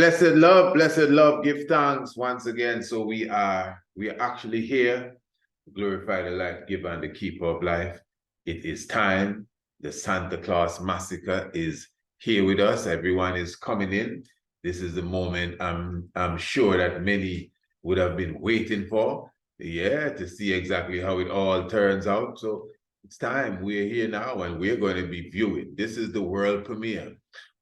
blessed love, give thanks once again. So we are actually here to glorify the life giver and the keeper of life. It is time. The Santa Claus massacre is here with us. Everyone is coming in. This is the moment I'm sure that many would have been waiting for. Yeah, to see exactly how it all turns out. So it's time. We're here now and we're going to be viewing. This is the world premiere,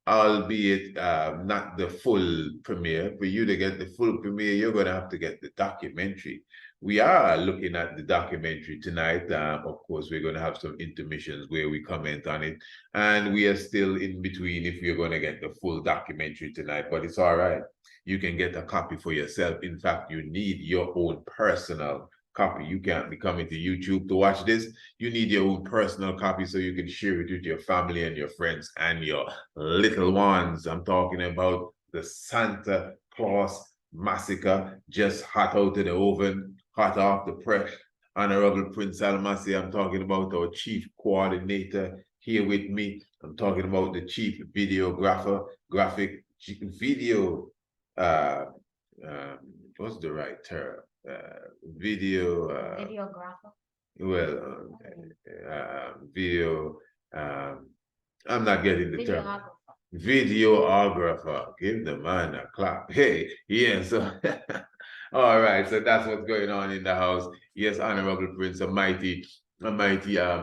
albeit not the full premiere. For you to get the full premiere, you're going to have to get the documentary. We are looking at the documentary tonight. Of course, we're going to have some intermissions where we comment on it. And we are still in between if you're going to get the full documentary tonight, but it's all right. You can get a copy for yourself. In fact, you need your own personal copy. You can't be coming to YouTube to watch this. You need your own personal copy so you can share it with your family and your friends and your little ones. I'm talking about the Santa Claus massacre, just hot out of the oven, hot off the press. Honorable Prince Almasi, I'm talking about our chief coordinator here with me. I'm talking about the chief videographer, graphic video, what's the right term? Videographer. Well, video. I'm not getting the term. Videographer. Give the man a clap. Hey, yeah. So, all right. So that's what's going on in the house. Yes, Honorable Prince, a mighty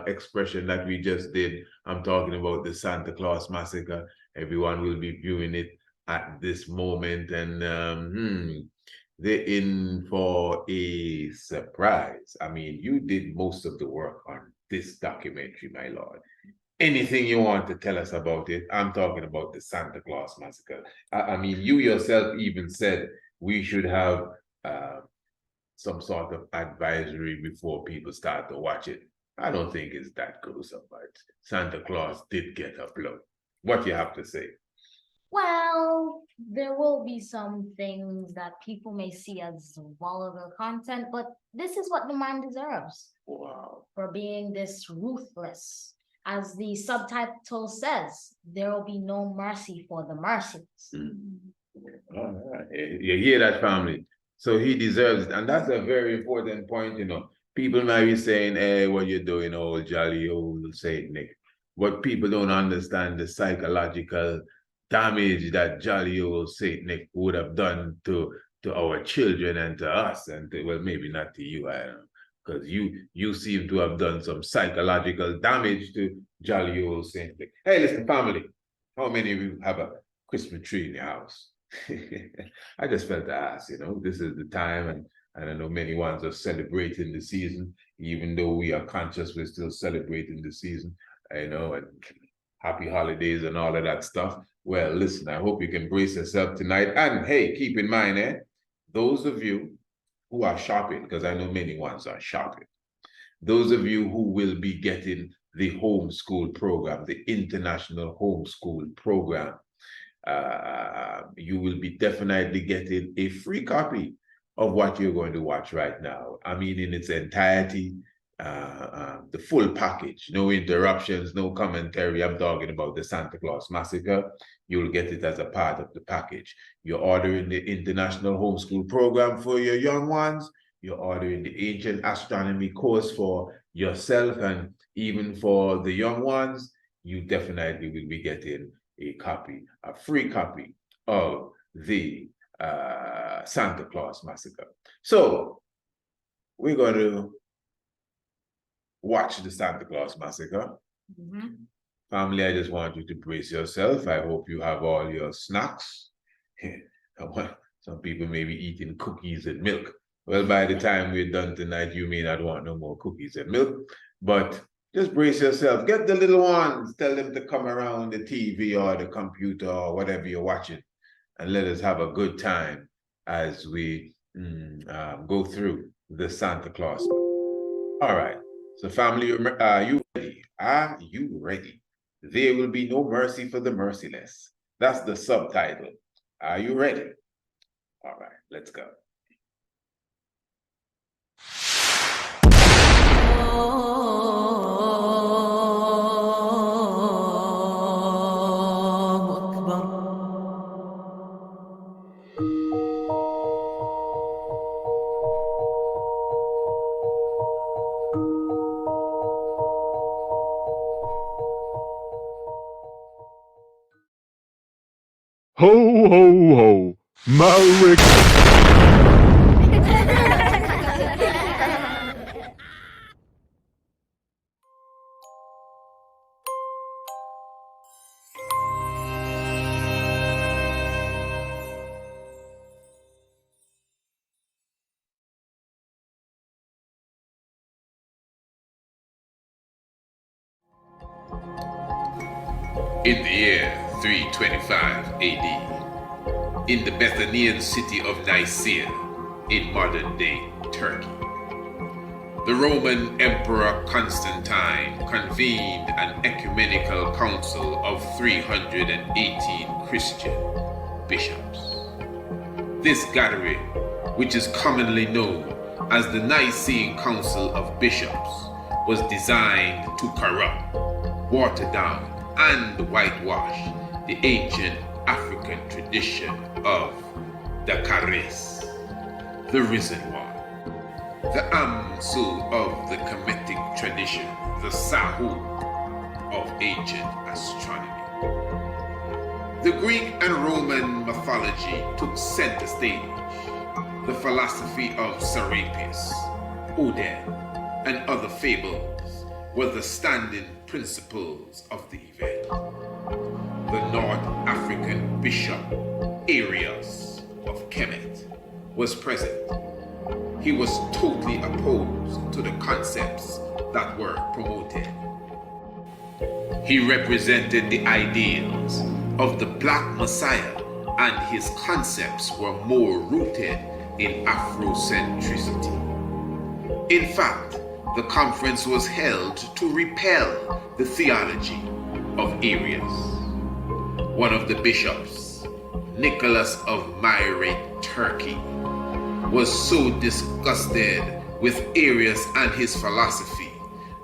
expression that we just did. I'm talking about the Santa Claus massacre. Everyone will be viewing it at this moment, and they're in for a surprise. I mean, you did most of the work on this documentary, my lord. Anything you want to tell us about it? I'm talking about the Santa Claus massacre. I mean, you yourself even said we should have some sort of advisory before people start to watch it. I don't think it's that gruesome, but Santa Claus did get a blow. What do you have to say? Well, there will be some things that people may see as vulgar content, but this is what the man deserves. Wow. For being this ruthless. As the subtitle says, there will be no mercy for the merciless. All right. You hear that, family? So he deserves it. And that's a very important point, you know. People might be saying, hey, what you doing, old jolly old Saint Nick? But people don't understand the psychological damage that jolly old Saint Nick would have done to our children and to us, and well, maybe not to you, I don't know, because you seem to have done some psychological damage to jolly old Saint Nick. Hey, listen, family, how many of you have a Christmas tree in your house? I just felt to ask, you know, this is the time, and I know many ones are celebrating the season, even though we are conscious we're still celebrating the season, you know, and happy holidays and all of that stuff. Well, listen, I hope you can brace yourself tonight. And hey, keep in mind, those of you who are shopping, because I know many ones are shopping, those of you who will be getting the homeschool program, the international homeschool program, you will be definitely getting a free copy of what you're going to watch right now. I mean, in its entirety, the full package, no interruptions, no commentary. I'm talking about the Santa Claus massacre. You'll get it as a part of the package. You're ordering the international homeschool program for your young ones. You're ordering the ancient astronomy course for yourself, and even for the young ones, you definitely will be getting a copy, a free copy of the Santa Claus massacre. So we're going to watch the Santa Claus massacre. Family, I just want you to brace yourself. I hope you have all your snacks. Some people may be eating cookies and milk. Well, by the time we're done tonight, you may not want no more cookies and milk, but just brace yourself. Get the little ones. Tell them to come around the TV or the computer or whatever you're watching, and let us have a good time as we go through the Santa Claus. All right. So family, are you ready? Are you ready? There will be no mercy for the merciless. That's the subtitle. Are you ready? All right, let's go. Ho, ho, ho. Merry In the year 325 AD, in the Bethanian city of Nicaea, in modern-day Turkey, the Roman Emperor Constantine convened an ecumenical council of 318 Christian bishops. This gathering, which is commonly known as the Nicene Council of Bishops, was designed to corrupt, water down, and whitewash the ancient African tradition of the Charis, the risen one, the Amsu of the Kemetic tradition, the Sahu of ancient astronomy. The Greek and Roman mythology took center stage. The philosophy of Serapis, Odin, and other fables were the standing principles of the event. The North African bishop Arius of Kemet was present. He was totally opposed to the concepts that were promoted. He represented the ideals of the Black Messiah, and his concepts were more rooted in Afrocentricity. In fact, the conference was held to repel the theology of Arius. One of the bishops, Nicholas of Myra, Turkey, was so disgusted with Arius and his philosophy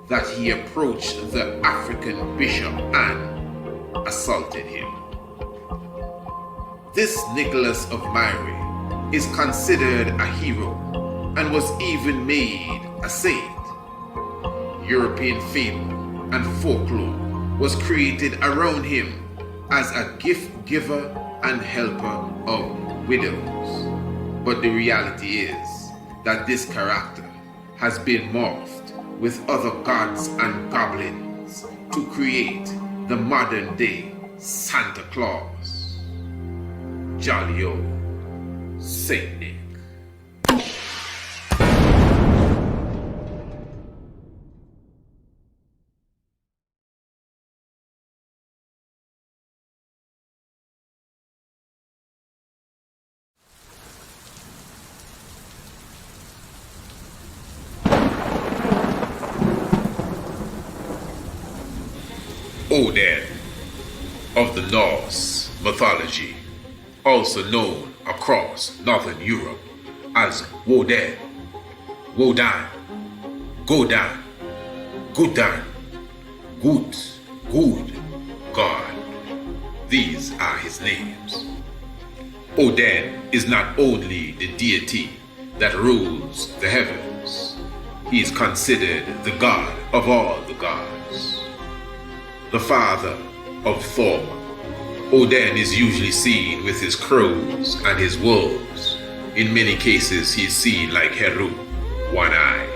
that he approached the African bishop and assaulted him. This Nicholas of Myra is considered a hero and was even made a saint. European fable and folklore was created around him as a gift giver and helper of widows. But the reality is that this character has been morphed with other gods and goblins to create the modern day Santa Claus. Jolly old Saint Nick. Odin of the Norse mythology, also known across northern Europe as Woden, Wodan, Godan, Gudan, Gut, Good, God. These are his names. Odin is not only the deity that rules the heavens, he is considered the god of all the gods. The father of Thor, Odin is usually seen with his crows and his wolves. In many cases, he is seen like Heru, one eye.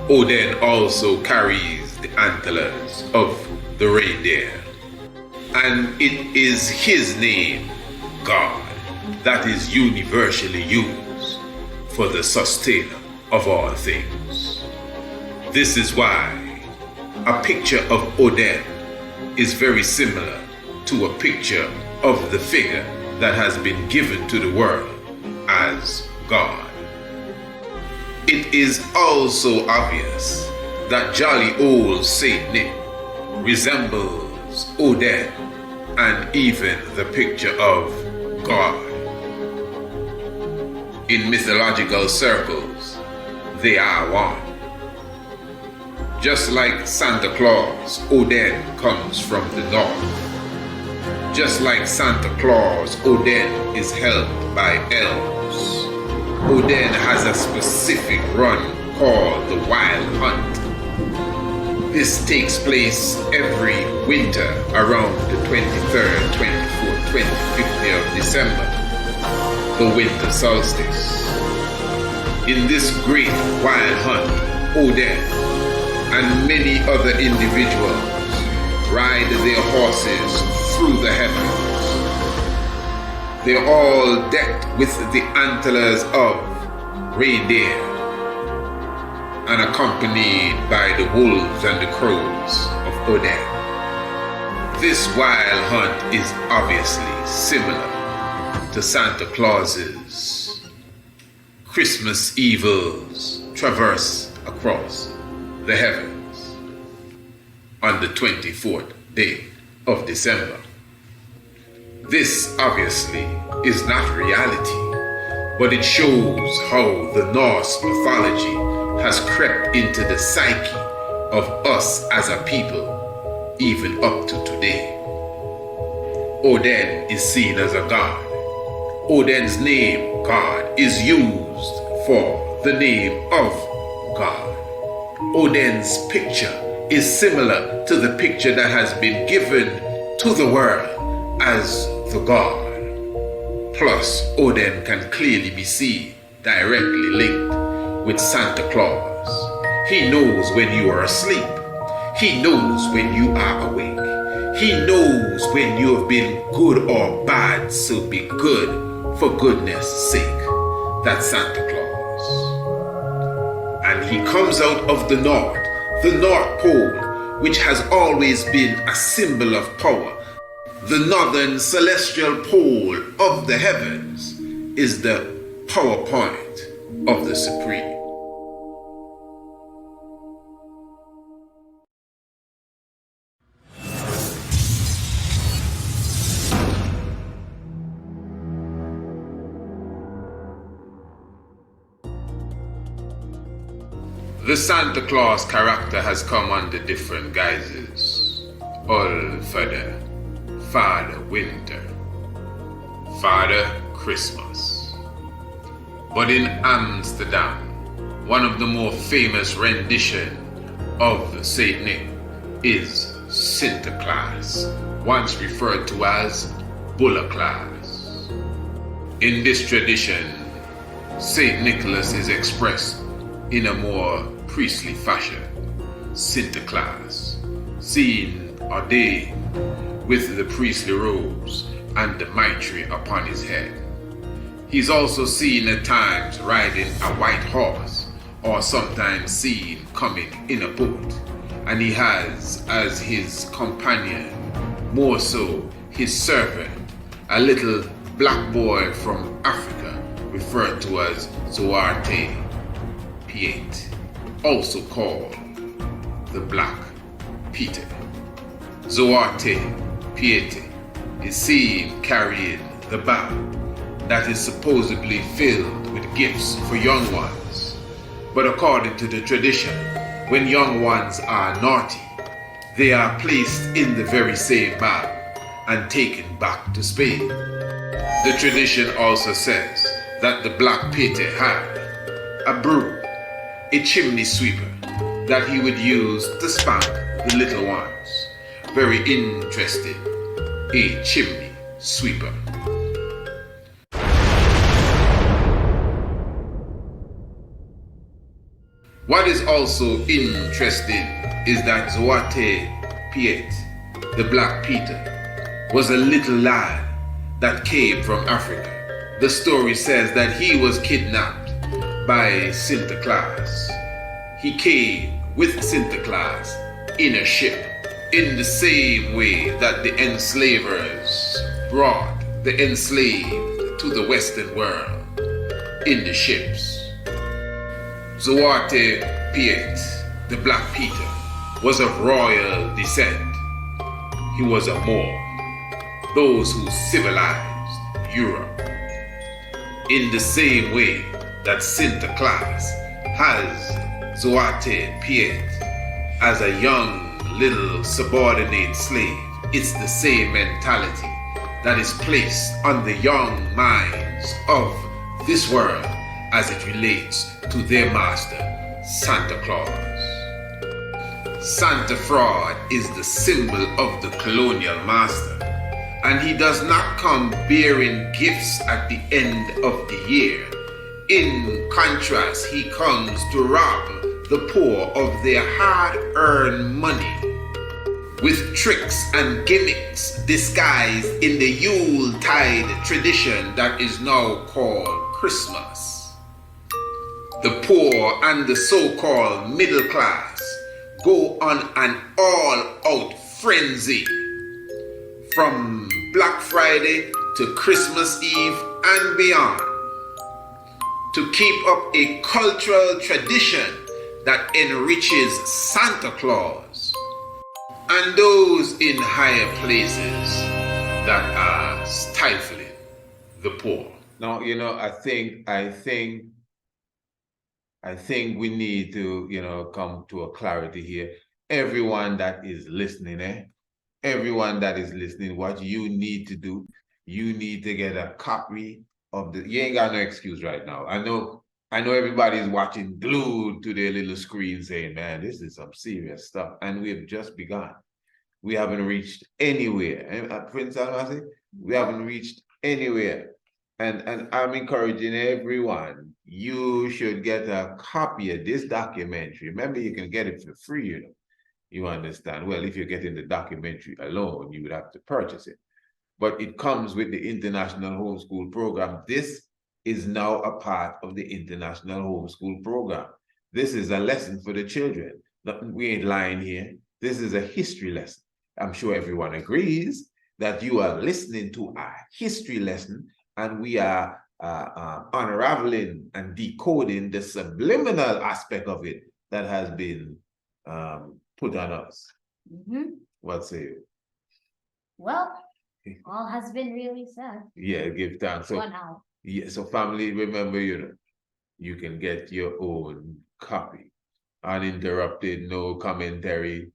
Odin also carries the antlers of the reindeer. And it is his name, God, that is universally used for the sustainer of all things. This is why a picture of Odin is very similar to a picture of the figure that has been given to the world as God. It is also obvious that jolly old Saint Nick resembles Odin and even the picture of God. In mythological circles, they are one. Just like Santa Claus, Odin comes from the north. Just like Santa Claus, Odin is helped by elves. Odin has a specific run called the Wild Hunt. This takes place every winter around the 23rd, 24th 25th day of December, the winter solstice. In this great wild hunt, Odin and many other individuals ride their horses through the heavens. They're all decked with the antlers of reindeer and accompanied by the wolves and the crows of Odin. This wild hunt is obviously similar to Santa Claus's Christmas evils traverse across the heavens on the 24th day of December. This obviously is not reality, but it shows how the Norse mythology has crept into the psyche of us as a people, even up to today. Odin is seen as a god. Odin's name, God, is used for the name of God. Odin's picture is similar to the picture that has been given to the world as the god. Plus, Odin can clearly be seen directly linked with Santa Claus. He knows when you are asleep. He knows when you are awake. He knows when you have been good or bad, so be good for goodness sake. That's Santa Claus. And he comes out of the North Pole, which has always been a symbol of power. The northern celestial pole of the heavens is the power point of the Supreme. The Santa Claus character has come under different guises. All Father, Father Winter, Father Christmas. But in Amsterdam, one of the more famous renditions of Saint Nick is Santa Claus, once referred to as Bulla Claus. In this tradition, Saint Nicholas is expressed in a more priestly fashion. Santa Claus, seen ordained with the priestly robes and the mitre upon his head. He's also seen at times riding a white horse, or sometimes seen coming in a boat, and he has as his companion, more so his servant, a little black boy from Africa referred to as Zwarte Piet, also called the Black Peter. Zwarte Piet is seen carrying the bag that is supposedly filled with gifts for young ones. But according to the tradition, when young ones are naughty, they are placed in the very same bag and taken back to Spain. The tradition also says that the Black Peter had a broom, a chimney sweeper, that he would use to spank the little ones. Very interesting, a chimney sweeper. What is also interesting is that Zwarte Piet, the Black Peter, was a little lad that came from Africa. The story says that he was kidnapped by Santa Claus. He came with Santa Claus in a ship, in the same way that the enslavers brought the enslaved to the Western world in the ships. Zwarte Piet, the Black Peter, was of royal descent. He was a Moor, those who civilized Europe. In the same way that Santa Claus has Zwarte Piet as a young little subordinate slave, it's the same mentality that is placed on the young minds of this world as it relates to their master, Santa Claus. Santa fraud is the symbol of the colonial master. And he does not come bearing gifts at the end of the year. In contrast, he comes to rob the poor of their hard-earned money with tricks and gimmicks disguised in the Yuletide tradition that is now called Christmas. The poor and the so-called middle class go on an all-out frenzy from Black Friday to Christmas Eve and beyond to keep up a cultural tradition that enriches Santa Claus and those in higher places that are stifling the poor. Now, I think we need to, come to a clarity here. Everyone that is listening, everyone that is listening, what you need to do, you need to get a copy of you ain't got no excuse right now. I know everybody's watching glued to their little screen saying, man, this is some serious stuff. And we've just begun. We haven't reached anywhere. Prince Almasi, we haven't reached anywhere. And I'm encouraging everyone, you should get a copy of this documentary. Remember, you can get it for free, You understand? Well, if you're getting the documentary alone, you would have to purchase it. But it comes with the International Homeschool Program. This is now a part of the International Homeschool Program. This is a lesson for the children. We ain't lying here. This is a history lesson. I'm sure everyone agrees that you are listening to a history lesson, and we are unraveling and decoding the subliminal aspect of it that has been put on us. What say you? Well, all has been really said. Yeah, give thanks. So, yeah, so family, remember, you can get your own copy, uninterrupted, no commentary,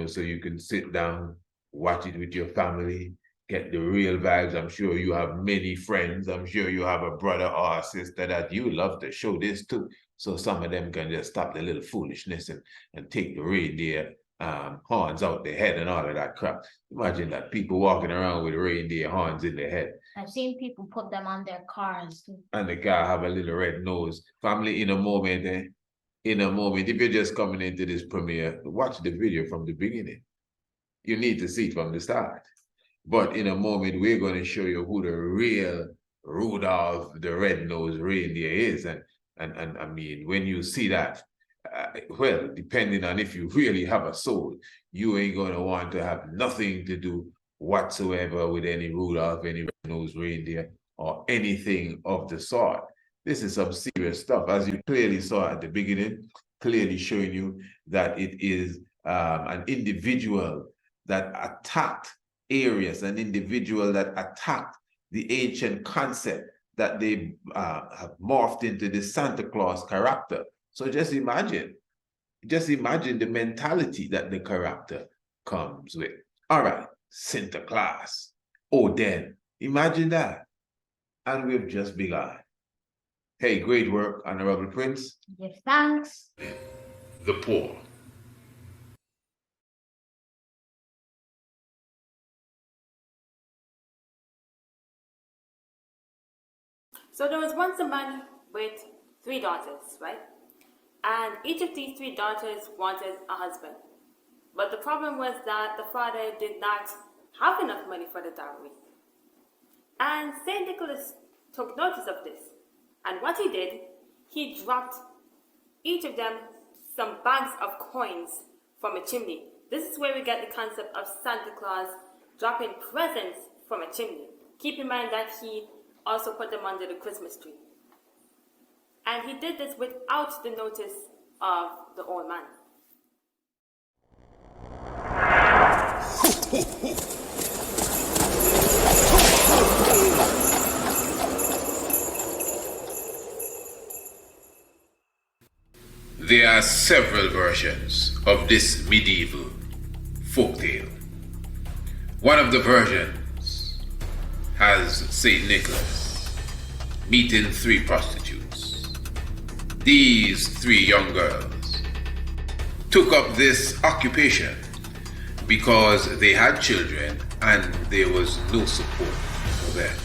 so you can sit down, watch it with your family, get the real vibes. I'm sure you have many friends. I'm sure you have a brother or a sister that you love to show this to. So some of them can just stop the little foolishness and take the reindeer horns out their head and all of that crap. Imagine that, people walking around with reindeer horns in their head. I've seen people put them on their cars too. And the car have a little red nose. Family, in a moment, if you're just coming into this premiere, watch the video from the beginning. You need to see it from the start. But in a moment, we're going to show you who the real Rudolph the red-nosed reindeer is. And I mean, when you see that, well, depending on if you really have a soul, you ain't going to want to have nothing to do whatsoever with any Rudolph, any red-nosed reindeer, or anything of the sort. This is some serious stuff, as you clearly saw at the beginning, clearly showing you that it is an individual that attacked Arius, an individual that attacked the ancient concept that they have morphed into the Santa Claus character. So just imagine the mentality that the character comes with. All right, Santa Claus, Odin, imagine that. And we've just begun. Hey, great work, Honorable Prince. Give thanks. The poor. So there was once a man with 3 daughters, right? And each of these 3 daughters wanted a husband. But the problem was that the father did not have enough money for the dowry. And St. Nicholas took notice of this. And what he did, he dropped each of them some bags of coins from a chimney. This is where we get the concept of Santa Claus dropping presents from a chimney. Keep in mind that he also put them under the Christmas tree. And he did this without the notice of the old man. There are several versions of this medieval folktale. One of the versions has St. Nicholas meeting 3 prostitutes. These 3 young girls took up this occupation because they had children and there was no support for them.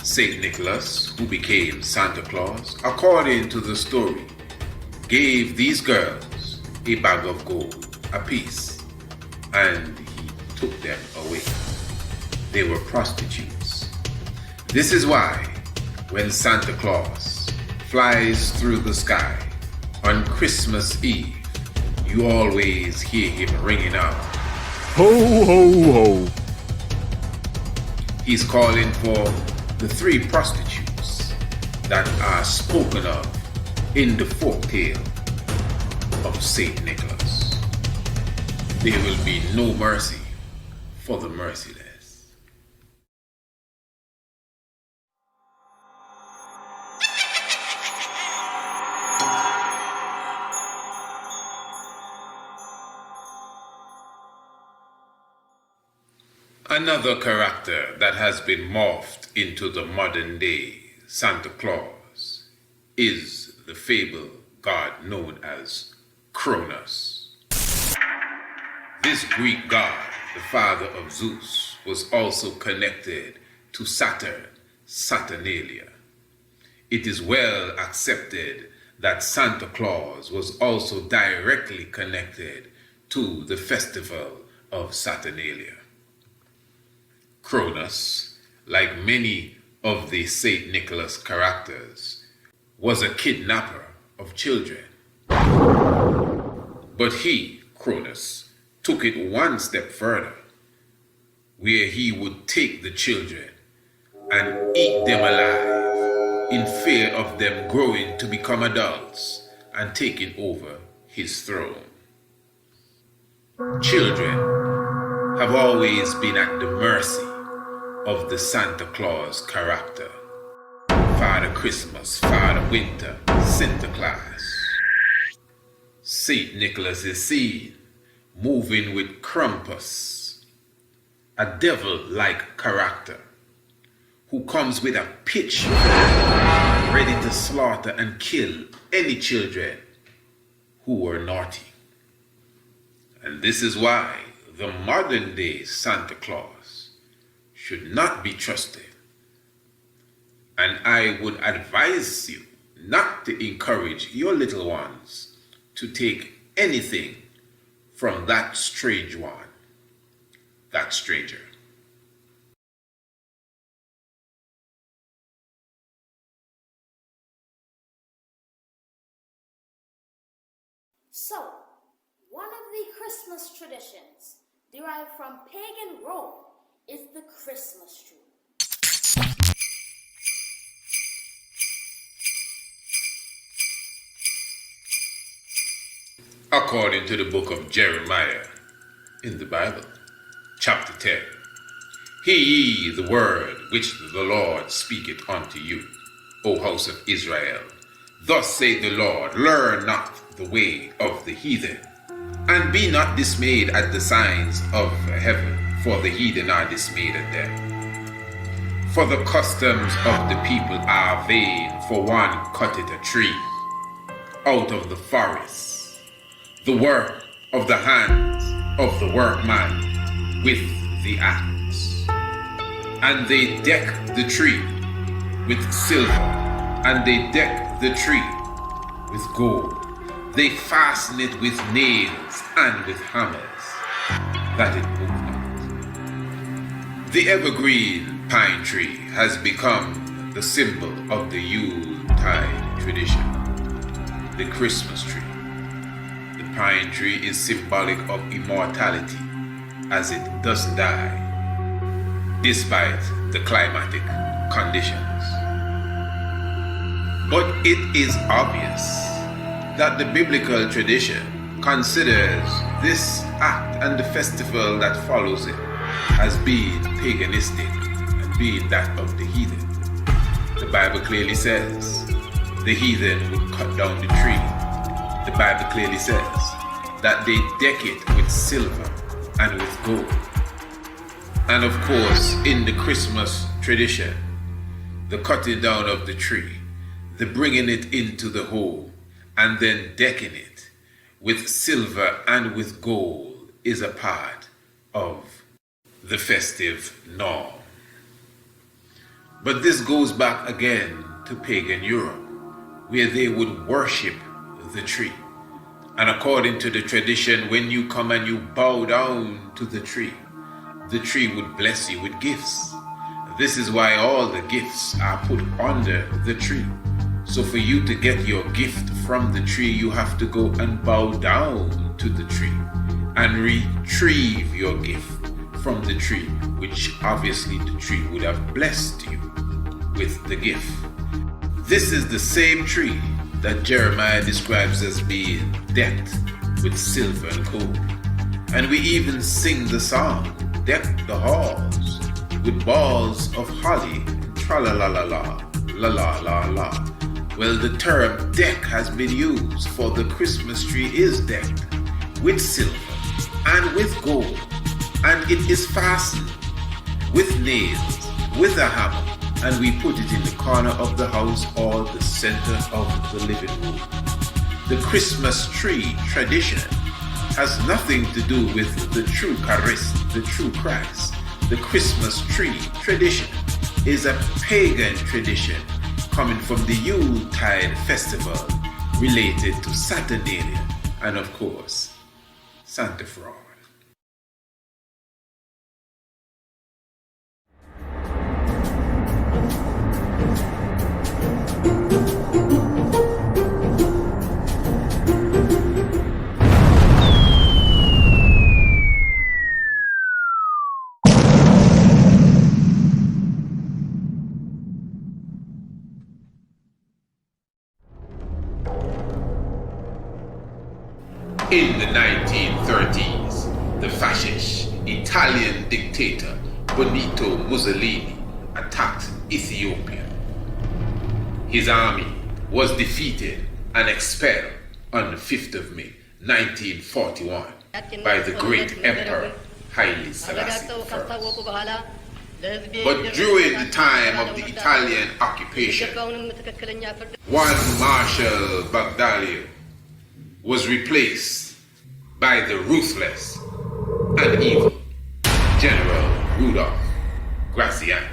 Saint Nicholas, who became Santa Claus, according to the story, gave these girls a bag of gold apiece, and he took them away. They were prostitutes. This is why when Santa Claus flies through the sky on Christmas Eve, you always hear him ringing out, Ho, ho, ho. He's calling for the three prostitutes that are spoken of in the folktale of Saint Nicholas. There will be no mercy for the merciless. Another character that has been morphed into the modern day Santa Claus is the fabled god known as Cronus. This Greek god, the father of Zeus, was also connected to Saturn, Saturnalia. It is well accepted that Santa Claus was also directly connected to the festival of Saturnalia. Cronus, like many of the St. Nicholas characters, was a kidnapper of children. But he, Cronus, took it one step further, where he would take the children and eat them alive in fear of them growing to become adults and taking over his throne. Children have always been at the mercy of the Santa Claus character. Father Christmas, Father Winter, Santa Claus. Saint Nicholas is seen moving with Krampus, a devil-like character who comes with a pitchfork, ready to slaughter and kill any children who were naughty. And this is why the modern day Santa Claus should not be trusted. And I would advise you not to encourage your little ones to take anything from that strange one, that stranger. So, one of the Christmas traditions derived from pagan Rome is the Christmas tree. According to the book of Jeremiah in the Bible, chapter 10, Hear ye the word which the Lord speaketh unto you, O house of Israel. Thus saith the Lord, learn not the way of the heathen, and be not dismayed at the signs of heaven, for the heathen are dismayed at them. For the customs of the people are vain, for one cutteth a tree out of the forest, the work of the hands of the workman with the axe. And they deck the tree with silver, and they deck the tree with gold. They fasten it with nails and with hammers, that it move not. The evergreen pine tree has become the symbol of the Yuletide tradition, the Christmas tree. The pine tree is symbolic of immortality, as it doesn't die, despite the climatic conditions. But it is obvious that the biblical tradition considers this act and the festival that follows it as being paganistic and being that of the heathen. The Bible clearly says the heathen would cut down the tree. The Bible clearly says that they deck it with silver and with gold. And of course, in the Christmas tradition, the cutting down of the tree, the bringing it into the home, and then decking it with silver and with gold is a part of the festive norm. But this goes back again to pagan Europe, where they would worship the tree. And according to the tradition, when you come and you bow down to the tree would bless you with gifts. This is why all the gifts are put under the tree. So for you to get your gift from the tree, you have to go and bow down to the tree and retrieve your gift from the tree, which obviously the tree would have blessed you with the gift. This is the same tree that Jeremiah describes as being decked with silver and gold. And we even sing the song, "Deck the halls with balls of holly, tra-la-la-la-la, la-la-la-la." Well, the term deck has been used, for the Christmas tree is decked with silver and with gold, and it is fastened with nails, with a hammer, and we put it in the corner of the house or the center of the living room. The Christmas tree tradition has nothing to do with the true Christ, the true Christ. The Christmas tree tradition is a pagan tradition coming from the Yuletide festival related to Saturnalia and, of course, Santa Fraud. In the 1930s, the fascist Italian dictator Benito Mussolini attacked Ethiopia. His army was defeated and expelled on the 5th of May, 1941 by the great Emperor Haile Selassie I. But during the time of the Italian occupation, one Marshal Bagdaglio was replaced by the ruthless and evil General Rudolph Graziani.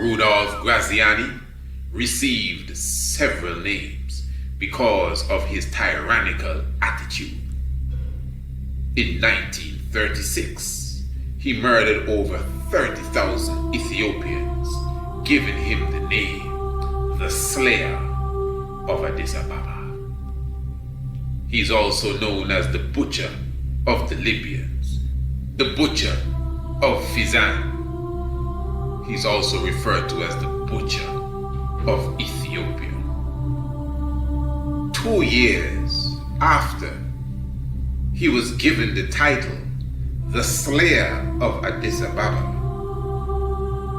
Rudolph Graziani received several names because of his tyrannical attitude. In 1936, he murdered over 30,000 Ethiopians, giving him the name the Slayer of Addis Ababa. He's also known as the Butcher of the Libyans, the Butcher of Fizan. He's also referred to as the Butcher of Ethiopia. 2 years after he was given the title the Slayer of Addis Ababa,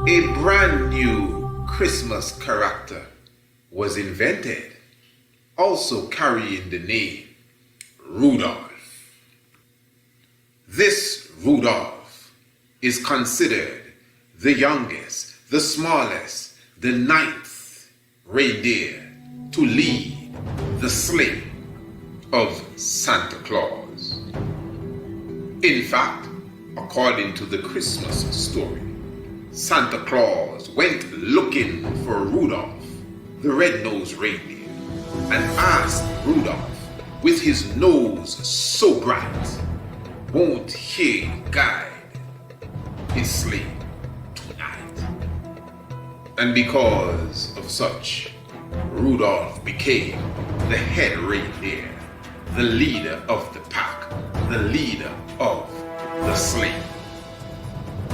a brand new Christmas character was invented, also carrying the name Rudolph. This Rudolph is considered the youngest, the smallest, the 9th reindeer to lead the sleigh of Santa Claus. In fact, according to the Christmas story, Santa Claus went looking for Rudolph, the red-nosed reindeer, and asked Rudolph, with his nose so bright, won't he guide his sleigh tonight? And because of such, Rudolph became the head reindeer, the leader of the pack, the leader of the sleigh.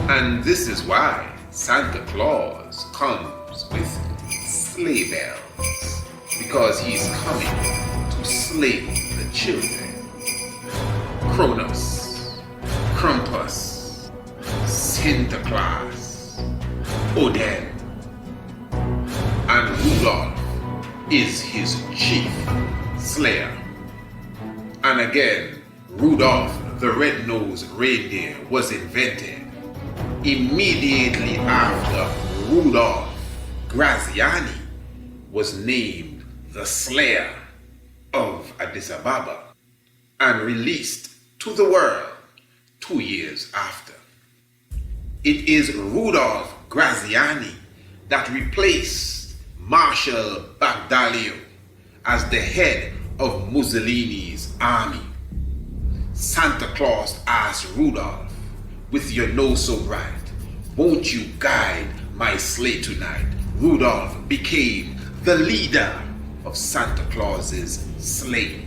And this is why Santa Claus comes with sleigh bells, because he's coming to slay the children. Cronus, Krampus, Santa Claus, Odin, and Rudolph is his chief slayer. And again, Rudolph the red-nosed reindeer was invented immediately after Rudolph Graziani was named the Slayer of Addis Ababa and released to the world 2 years after. It is Rudolph Graziani that replaced Marshal Bagdaglio as the head of Mussolini's army. Santa Claus asked Rudolph, "With your nose so bright, won't you guide my sleigh tonight?" Rudolph became the leader of Santa Claus's sleigh.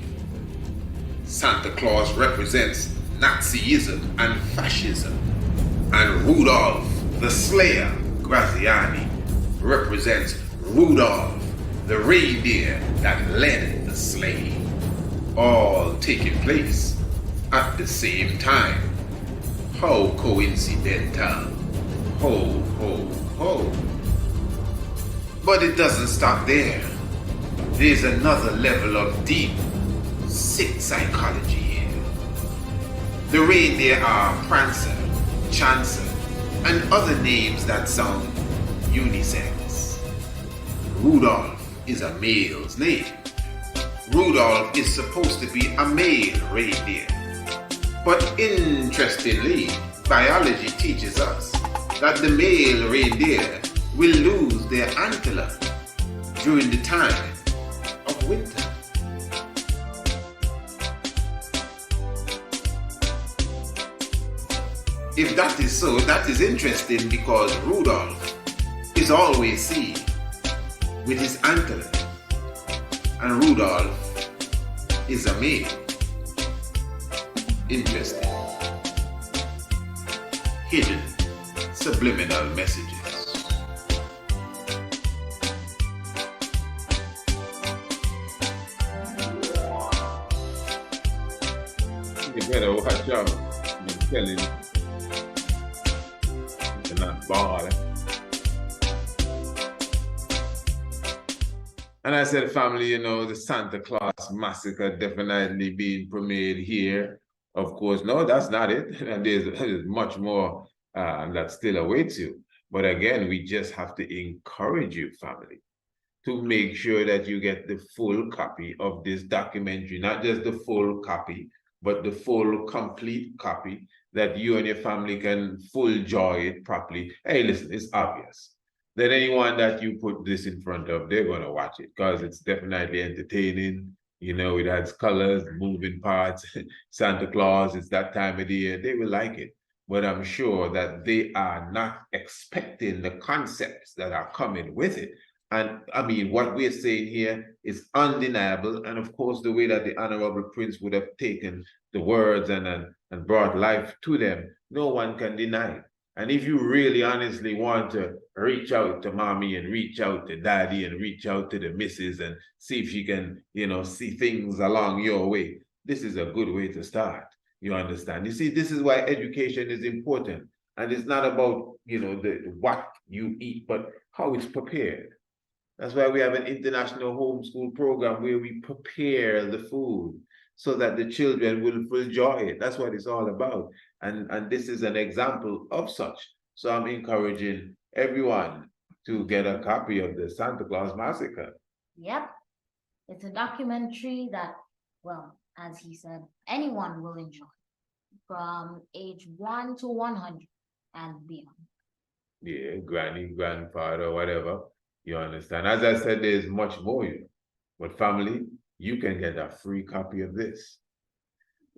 Santa Claus represents Nazism and fascism, and Rudolph the Slayer Graziani represents Rudolph the reindeer that led the sleigh, all taking place at the same time. How coincidental. Ho, ho, ho. But it doesn't stop there. There's another level of deep, sick psychology here. The reindeer are Prancer, Chancer, and other names that sound unisex. Rudolph is a male's name. Rudolph is supposed to be a male reindeer. But interestingly, biology teaches us that the male reindeer will lose their antler during the time of winter. If that is so, that is interesting because Rudolph is always seen with his antler, and Rudolph is a male. Interesting. Hidden subliminal messages. You better watch out. I'm telling you. You're not balling. And I said, family, you know, the Santa Claus massacre definitely being premiered here. Of course, no, that's not it. There's much more that still awaits you. But again, we just have to encourage you, family, to make sure that you get the full copy of this documentary, not just the full copy, but the full, complete copy that you and your family can full enjoy it properly. Hey, listen, it's obvious that anyone that you put this in front of, they're going to watch it because it's definitely entertaining. You know, it has colors, moving parts, Santa Claus, it's that time of the year. They will like it. But I'm sure that they are not expecting the concepts that are coming with it. And I mean, what we're saying here is undeniable. And of course, the way that the Honorable Prince would have taken the words and brought life to them, no one can deny it. And if you really honestly want to reach out to mommy and reach out to daddy and reach out to the missus and see if she can, you know, see things along your way, this is a good way to start. You understand? You see, this is why education is important. And it's not about, you know, what you eat, but how it's prepared. That's why we have an international homeschool program where we prepare the food so that the children will enjoy it. That's what it's all about. And this is an example of such. So I'm encouraging everyone to get a copy of the Santa Claus Massacre. Yep. It's a documentary that, well, as he said, anyone will enjoy from age 1 to 100 and beyond. Yeah, granny, grandfather, whatever. You understand? As I said, there's much more here. But family, you can get a free copy of this.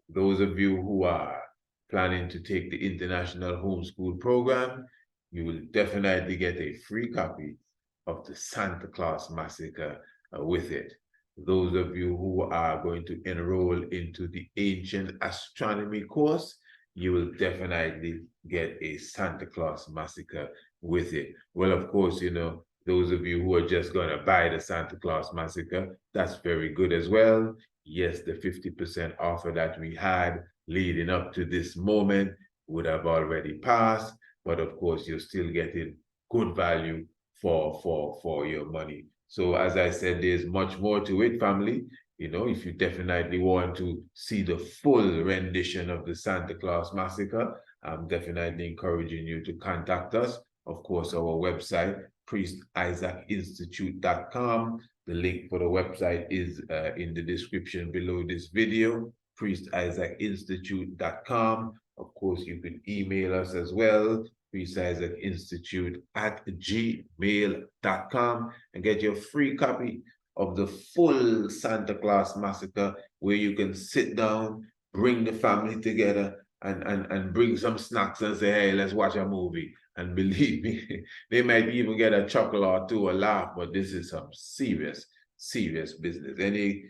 Those of you who are planning to take the International Homeschool Program, you will definitely get a free copy of the Santa Claus Massacre with it. Those of you who are going to enroll into the Ancient Astronomy course, you will definitely get a Santa Claus Massacre with it. Well, of course, you know, those of you who are just going to buy the Santa Claus Massacre, that's very good as well. Yes, the 50% offer that we had leading up to this moment would have already passed, but of course, you're still getting good value for your money. So as I said, there's much more to it, family. You know, if you definitely want to see the full rendition of the Santa Claus Massacre, I'm definitely encouraging you to contact us. Of course, our website, priestisaacinstitute.com. The link for the website is in the description below this video, priestisaacinstitute.com. Of course, you could email us as well, PreCisaacInstitute@gmail.com, and get your free copy of the full Santa Claus Massacre, where you can sit down, bring the family together, and bring some snacks and say, hey, let's watch a movie. And believe me, they might even get a chuckle or two, a laugh, but this is some serious, serious business. Any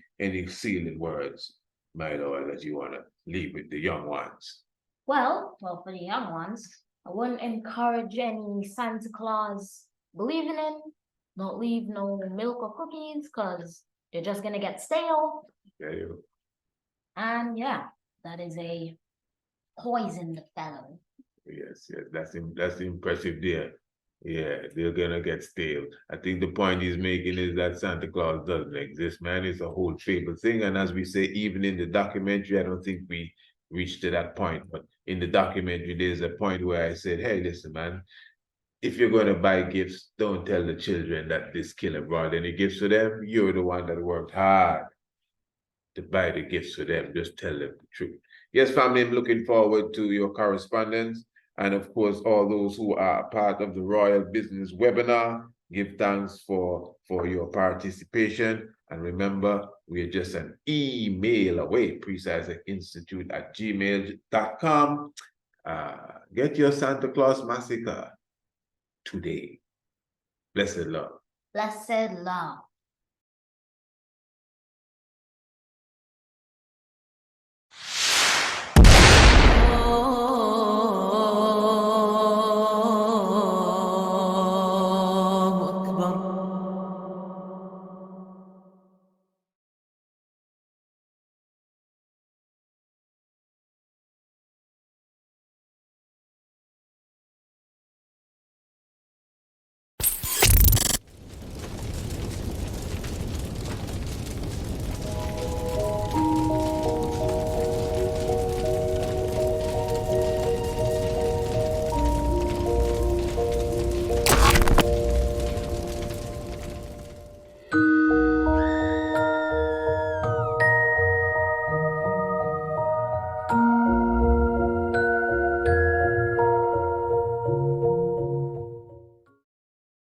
sealing words, my lord, that you want to leave with the young ones? Well, for the young ones, I wouldn't encourage any Santa Claus believing in. Don't leave no milk or cookies, because they're just gonna get stale. Okay. And yeah, that is a poisoned fellow. Yes, that's impressive there. Yeah, they're gonna get stale. I think the point he's making is that Santa Claus doesn't exist, man. It's a whole fable thing. And as we say, even in the documentary, I don't think we reached to that point. But in the documentary, there's a point where I said, hey, listen, man, if you're gonna buy gifts, don't tell the children that this killer brought any gifts for them. You're the one that worked hard to buy the gifts for them. Just tell them the truth. Yes, family, I'm looking forward to your correspondence. And of course, all those who are part of the Royal Business webinar, give thanks for your participation. And remember, we are just an email away, PreCisaacInstitute@gmail.com. Get your Santa Claus Massacre today. Blessed love. Blessed love. Oh.